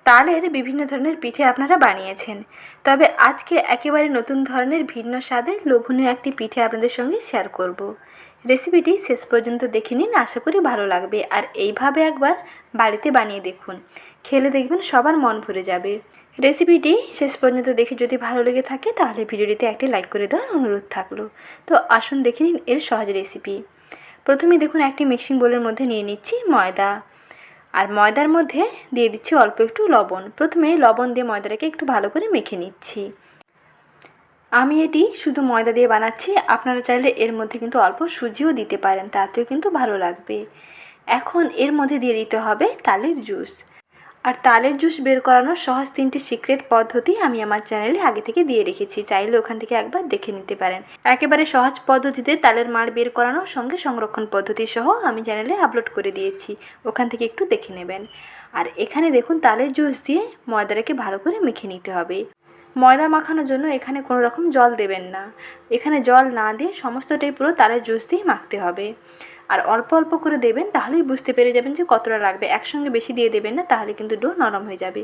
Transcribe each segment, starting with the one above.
তালের বিভিন্ন ধরনের পিঠে আপনারা বানিয়েছেন, তবে আজকে একেবারে নতুন ধরনের ভিন্ন স্বাদের লোভনীয় একটি পিঠে আপনাদের সঙ্গে শেয়ার করব। রেসিপিটি শেষ পর্যন্ত দেখে নিন, আশা করি ভালো লাগবে। আর এইভাবে একবার বাড়িতে বানিয়ে দেখুন, খেলে দেখবেন সবার মন ভরে যাবে। রেসিপিটি শেষ পর্যন্ত দেখে যদি ভালো লেগে থাকে তাহলে ভিডিওটিতে একটি লাইক করে দেওয়ার অনুরোধ থাকলো। তো আসুন দেখে নিন এর সহজ রেসিপি। প্রথমে দেখুন একটি মিক্সিং বোলের মধ্যে নিয়ে নিচ্ছি ময়দা, আর ময়দার মধ্যে দিয়ে দিচ্ছি অল্প একটু লবণ। প্রথমে লবণ দিয়ে ময়দাটাকে একটু ভালো করে মেখে নিচ্ছি। আমি এটি শুধু ময়দা দিয়ে বানাচ্ছি, আপনারা চাইলে এর মধ্যে কিন্তু অল্প সুজিও দিতে পারেন, তাতেও কিন্তু ভালো লাগবে। এখন এর মধ্যে দিয়ে দিতে হবে তালের জুস। আর তালের জুস বের করানোর সহজ 3টি সিক্রেট পদ্ধতি আমি আমার চ্যানেলে আগে থেকে দিয়ে রেখেছি, চাইলে ওখান থেকে একবার দেখে নিতে পারেন। একেবারে সহজ পদ্ধতিতে তালের মাড় বের করানোর সঙ্গে সংরক্ষণ পদ্ধতি সহ আমি চ্যানেলে আপলোড করে দিয়েছি, ওখান থেকে একটু দেখে নেবেন। আর এখানে দেখুন তালের জুস দিয়ে ময়দাটাকে ভালো করে মেখে নিতে হবে। ময়দা মাখানোর জন্য এখানে কোনো রকম জল দেবেন না, এখানে জল না দিয়ে সমস্তটাই পুরো তালের জুস দিয়েই মাখতে হবে। আর অল্প অল্প করে দেবেন, তাহলেই বুঝতে পেরে যাবেন যে কতটা লাগবে। একসঙ্গে বেশি দিয়ে দেবেন না, তাহলে কিন্তু ডো নরম হয়ে যাবে।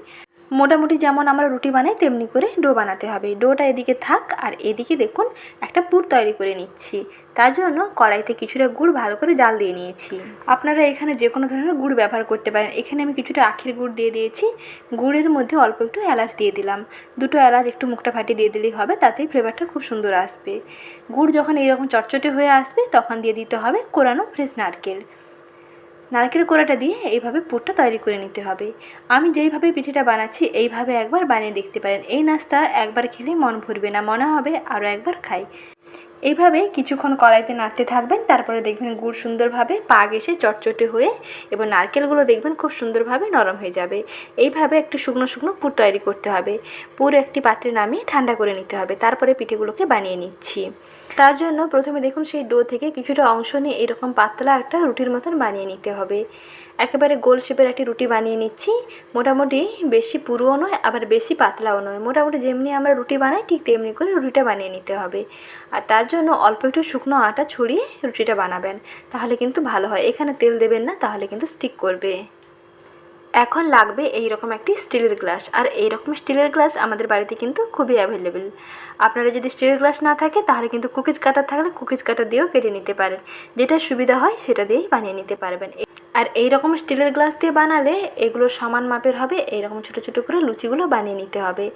মোটামুটি যেমন আমরা রুটি বানাই তেমনি করে ডো বানাতে হবে। ডোটা এদিকে থাক, আর এদিকে দেখুন একটা পুর তৈরি করে নিচ্ছি। তার জন্য কড়াইতে কিছুটা গুড় ভালো করে জাল দিয়ে নিয়েছি। আপনারা এখানে যে কোনো ধরনের গুড় ব্যবহার করতে পারেন। এখানে আমি কিছুটা আখের গুড় দিয়ে দিয়েছি। গুড়ের মধ্যে অল্প একটু এলাচ দিয়ে দিলাম, 2টো এলাচ একটু মুখটা ফাটিয়ে দিয়ে দিলেই হবে, তাতেই ফ্লেভারটা খুব সুন্দর আসবে। গুড় যখন এইরকম চটচটে হয়ে আসবে তখন দিয়ে দিতে হবে কোরানো ফ্রেশ নারকেল। নারকেল কোড়াটা দিয়ে এইভাবে পুরটা তৈরি করে নিতে হবে। আমি যেইভাবে পিঠেটা বানাচ্ছি এইভাবে একবার বানিয়ে দেখতে পারেন। এই নাস্তা একবার খেলে মন ভরবে না, মনে হবে আরও একবার খাই। এইভাবে কিছুক্ষণ কড়াইতে নাড়তে থাকবেন, তারপরে দেখবেন গুড় সুন্দরভাবে পাক এসে চটচটে হয়ে এবং নারকেলগুলো দেখবেন খুব সুন্দরভাবে নরম হয়ে যাবে। এইভাবে একটু শুকনো শুকনো পুর তৈরি করতে হবে। পুর একটি পাত্রে নামিয়ে ঠান্ডা করে নিতে হবে, তারপরে পিঠেগুলোকে বানিয়ে নিচ্ছি। তার জন্য প্রথমে দেখুন সেই ডো থেকে কিছুটা অংশ নিয়ে এরকম পাতলা একটা রুটির মতন বানিয়ে নিতে হবে। একেবারে গোল শেপের একটি রুটি বানিয়ে নিচ্ছি। মোটামুটি বেশি পুরুও নয় আবার বেশি পাতলাও নয়, মোটামুটি যেমনি আমরা রুটি বানাই ঠিক তেমনি করে রুটিটা বানিয়ে নিতে হবে। আর তার জন্য অল্প একটু শুকনো আটা ছড়িয়ে রুটিটা বানাবেন, তাহলে কিন্তু ভালো হয়। এখানে তেল দেবেন না, তাহলে কিন্তু স্টিক করবে। এখন লাগবে এইরকম একটি স্টিলের গ্লাস, আর এইরকম স্টিলের গ্লাস আমাদের বাড়িতে কিন্তু খুবই অ্যাভেলেবেল। আপনারা যদি স্টিলের গ্লাস না থাকে তাহলে কিন্তু কুকিজ কাটার থাকলে কুকিজ কাটার দিয়েও কেটে নিতে পারেন, যেটা সুবিধা হয় সেটা দিয়েই বানিয়ে নিতে পারবেন। আর এইরকম স্টিলের গ্লাস দিয়ে বানালে এগুলো সমান মাপের হবে। এইরকম ছোটো ছোটো করে লুচিগুলো বানিয়ে নিতে হবে।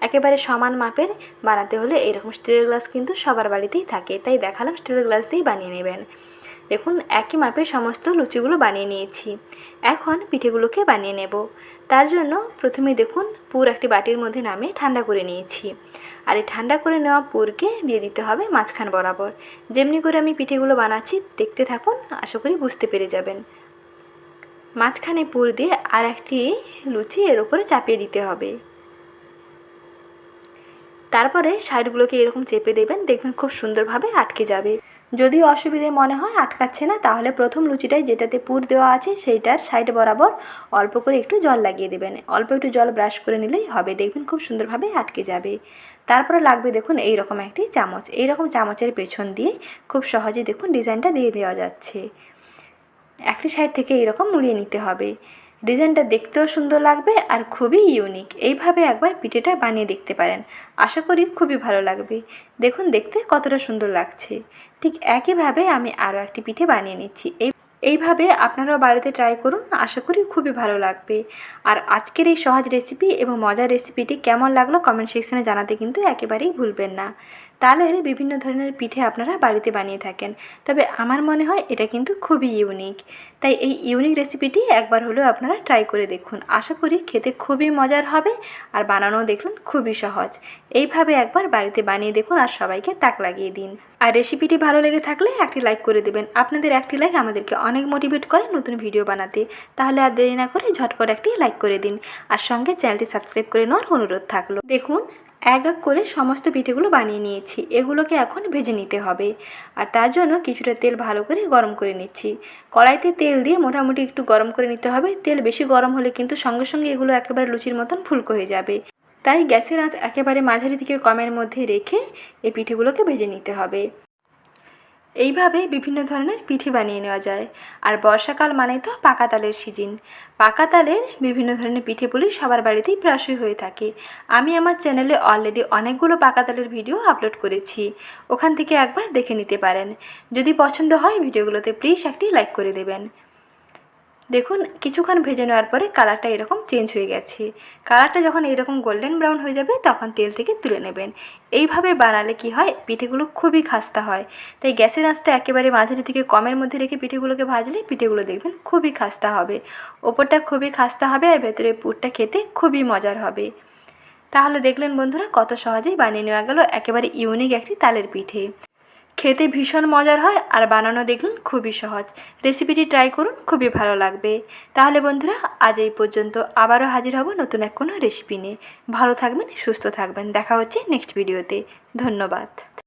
একেবারে সমান মাপের বানাতে হলে এইরকম স্টিলের গ্লাস কিন্তু সবার বাড়িতেই থাকে, তাই দেখালাম স্টিলের গ্লাস দিয়েই বানিয়ে নেবেন। দেখুন একই মাপে সমস্ত লুচিগুলো বানিয়ে নিয়েছি। এখন পিঠেগুলোকে বানিয়ে নেব। তার জন্য প্রথমে দেখুন পুর একটি বাটির মধ্যে নামিয়ে ঠান্ডা করে নিয়েছি। আর এই ঠান্ডা করে নেওয়া পুরকে দিয়ে দিতে হবে মাঝখান বরাবর। যেমনি করে আমি পিঠেগুলো বানাচ্ছি দেখতে থাকুন, আশা করি বুঝতে পেরে যাবেন। মাঝখানে পুর দিয়ে আর একটি লুচি এর উপরে চাপিয়ে দিতে হবে। তারপরে সাইডগুলোকে এরকম চেপে দেবেন, দেখবেন খুব সুন্দরভাবে আটকে যাবে। যদি অসুবিধে মনে হয় আটকাচ্ছে না, তাহলে প্রথম লুচিটাই যেটাতে পুর দেওয়া আছে সেইটার সাইড বরাবর অল্প করে একটু জল লাগিয়ে দেবেন। অল্প একটু জল ব্রাশ করে নিলেই হবে, দেখবেন খুব সুন্দরভাবে আটকে যাবে। তারপরে লাগবে দেখুন এইরকম একটি চামচ। এইরকম চামচের পেছন দিয়ে খুব সহজে দেখুন ডিজাইনটা দিয়ে দেওয়া যাচ্ছে। একটি সাইড থেকে এরকম মুড়িয়ে নিতে হবে। ডিজাইনটা দেখতেও সুন্দর লাগবে আর খুবই ইউনিক। এইভাবে একবার পিঠেটা বানিয়ে দেখতে পারেন, আশা করি খুবই ভালো লাগবে। দেখুন দেখতে কতটা সুন্দর লাগছে। ঠিক একইভাবে আমি আরও একটি পিঠে বানিয়ে নিচ্ছি। এইভাবে আপনারাও বাড়িতে ট্রাই করুন, আশা করি খুবই ভালো লাগবে। আর আজকের এই সহজ রেসিপি এবং মজার রেসিপিটি কেমন লাগলো কমেন্ট সেকশনে জানাতে কিন্তু একেবারেই ভুলবেন না। তালের বিভিন্ন ধরনের পিঠে আপনারা বাড়িতে বানিয়ে থাকেন, তবে আমার মনে হয় এটা কিন্তু খুবই ইউনিক। তাই এই ইউনিক রেসিপিটি একবার হলেও আপনারা ট্রাই করে দেখুন, আশা করি খেতে খুবই মজার হবে। আর বানানোও দেখুন খুবই সহজ। এইভাবে একবার বাড়িতে বানিয়ে দেখুন আর সবাইকে তাক লাগিয়ে দিন। আর রেসিপিটি ভালো লেগে থাকলে একটি লাইক করে দেবেন। আপনাদের একটি লাইক আমাদেরকে অনেক মোটিভেট করে নতুন ভিডিও বানাতে। তাহলে আর দেরি না করে ঝটপট একটি লাইক করে দিন, আর সঙ্গে চ্যানেলটি সাবস্ক্রাইব করে নেওয়ার অনুরোধ থাকলো। দেখুন এক এক করে সমস্ত পিঠেগুলো বানিয়ে নিয়েছি, এগুলোকে এখন ভেজে নিতে হবে। আর তার জন্য কিছুটা তেল ভালো করে গরম করে নিচ্ছি। কড়াইতে তেল দিয়ে মোটামুটি একটু গরম করে নিতে হবে। তেল বেশি গরম হলে কিন্তু সঙ্গে সঙ্গে এগুলো একেবারে লুচির মতন ফুলকো হয়ে যাবে। তাই গ্যাসের আঁচ একেবারে মাঝারি থেকে কমের মধ্যে রেখে এই পিঠেগুলোকে ভেজে নিতে হবে। এইভাবে বিভিন্ন ধরনের পিঠে বানিয়ে নেওয়া যায়। আর বর্ষাকাল মানে তো পাকা তালের সিজন। পাকা তালের বিভিন্ন ধরনের পিঠেপুলি সবার বাড়িতেই প্রায়শই হয়ে থাকে। আমি আমার চ্যানেলে অলরেডি অনেকগুলো পাকা তালের ভিডিও আপলোড করেছি, ওখান থেকে একবার দেখে নিতে পারেন। যদি পছন্দ হয় ভিডিওগুলোতে প্লিজ একটি লাইক করে দেবেন। দেখুন কিছুক্ষণ ভেজে নেওয়ার পরে কালারটা এরকম চেঞ্জ হয়ে গেছে। কালারটা যখন এরকম গোল্ডেন ব্রাউন হয়ে যাবে তখন তেল থেকে তুলে নেবেন। এইভাবে বানালে কি হয়, পিঠেগুলো খুবই খাস্তা হয়। তাই গ্যাসের আঁচটা একেবারে মাঝারি থেকে কমের মধ্যে রেখে পিঠেগুলোকে ভাজলে পিঠেগুলো দেখবেন খুবই খাস্তা হবে। ওপরটা খুবই খাস্তা হবে আর ভেতরে পুরটা খেতে খুবই মজার হবে। তাহলে দেখলেন বন্ধুরা কত সহজেই বানিয়ে নেওয়া গেল একেবারে ইউনিক একটি তালের পিঠে। খেতে ভীষণ মজার হয় আর বানানো দেখলেন খুবই সহজ। রেসিপিটি ট্রাই করুন, খুবই ভালো লাগবে। তাহলে বন্ধুরা আজ এই পর্যন্ত, আবারও হাজির হব নতুন এক কোনো রেসিপি নিয়ে। ভালো থাকবেন, সুস্থ থাকবেন, দেখা হচ্ছে নেক্সট ভিডিওতে। ধন্যবাদ।